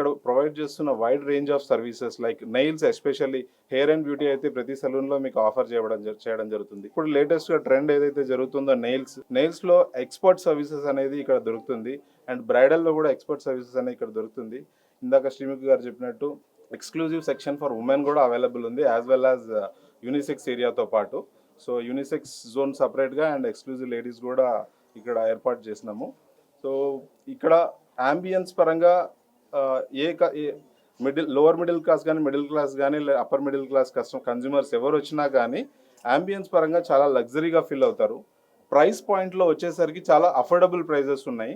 ఇక్కడ ప్రొవైడ్ చేస్తున్న wide range of services like nails, especially hair and beauty అయితే ప్రతి సలూన్లో మీకు ఆఫర్ చేయడం జరుగుతుంది. ఇప్పుడు లేటెస్ట్గా ట్రెండ్ ఏదైతే జరుగుతుందో నెయిల్స్లో ఎక్స్పర్ట్ సర్వీసెస్ అనేది ఇక్కడ దొరుకుతుంది. అండ్ బ్రైడల్లో కూడా ఎక్స్పర్ట్ సర్వీసెస్ అనేది ఇక్కడ దొరుకుతుంది. ఇందాక శ్రీముఖి గారు చెప్పినట్టు ఎక్స్క్లూజివ్ సెక్షన్ ఫర్ ఉమెన్ కూడా అవైలబుల్ ఉంది, యాజ్ వెల్ యాజ్ యూనిసెక్స్ ఏరియాతో పాటు. సో యూనిసెక్స్ జోన్ సపరేట్గా అండ్ ఎక్స్క్లూజివ్ లేడీస్ కూడా ఇక్కడ ఏర్పాటు చేసినాము. సో ఇక్కడ అంబియన్స్ పరంగా లోవర్ మిడిల్ క్లాస్ కానీ, మిడిల్ క్లాస్ కానీ, అప్పర్ మిడిల్ క్లాస్ కన్జ్యూమర్స్ ఎవరు వచ్చినా కానీ అంబియన్స్ పరంగా చాలా లగ్జరీగా ఫీల్ అవుతారు. ప్రైస్ పాయింట్లో వచ్చేసరికి చాలా అఫోర్డబుల్ ప్రైజెస్ ఉన్నాయి.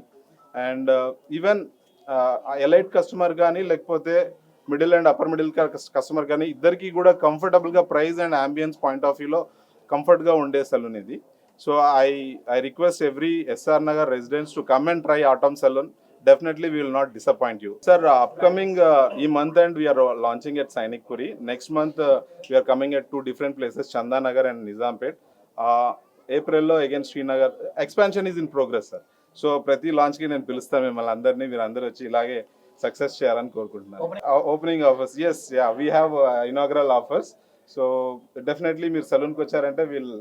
అండ్ ఈవెన్ ఎలైట్ కస్టమర్ కానీ లేకపోతే middle and upper middle class customer కానీ ఇద్దరికి కూడా కంఫర్టబుల్గా price and ambience point of వ్యూలో కంఫర్ట్గా ఉండే సలూన్ ఇది. So I request every S R Nagar residents to come and try Atom salon. Definitely we will not disappoint you. Sir, upcoming e month end we are launching at Sainik Puri. Next month we are coming at two different places, Chandanagar and Nizampet. April lo again Srinagar. Expansion is in progress, sir. So ప్రతి launch కి నేను పిలుస్తాను మిమ్మల్ని అందరినీ, మీరు అందరూ వచ్చి ఇలాగే సక్సెస్ చేయాలని కోరుకుంటున్నాను. Opening offers, yes, yeah, we have inaugural offers. So definitely మీరు సలూన్కి వచ్చారంటే we'll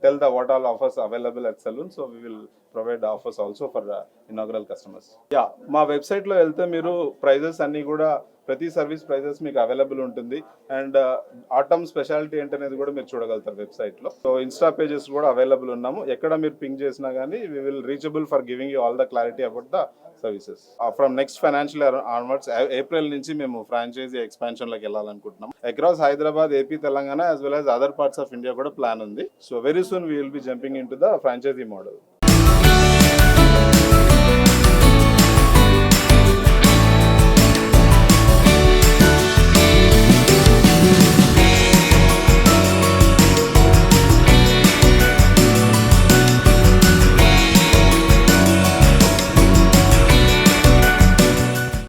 tell the what all offers available at saloon. So we will provide the offers also for the inaugural customers. Yeah, మా వెబ్సైట్లో వెళ్తే మీరు prices అన్నీ కూడా ప్రతి service prices మీకు అవైలబుల్ ఉంటుంది. అండ్ ఆటమ్ స్పెషాలిటీ ఏంటనేది కూడా మీరు చూడగలుగుతారు వెబ్సైట్లో. సో ఇన్స్టా పేజెస్ కూడా అవైలబుల్ ఉన్నాము. ఎక్కడ మీరు పింక్ చేసినా కానీ we will reachable for giving you all the clarity about the services. From next financial year onwards, April నుంచి మేము ఫ్రాంచైజీ ఎక్స్పాన్షన్లోకి వెళ్ళాలనుకుంటున్నాం. Across Hyderabad, AP, Telangana as well as other parts of India కూడా ప్లాన్ ఉంది. So very soon we will be jumping into the franchisee model.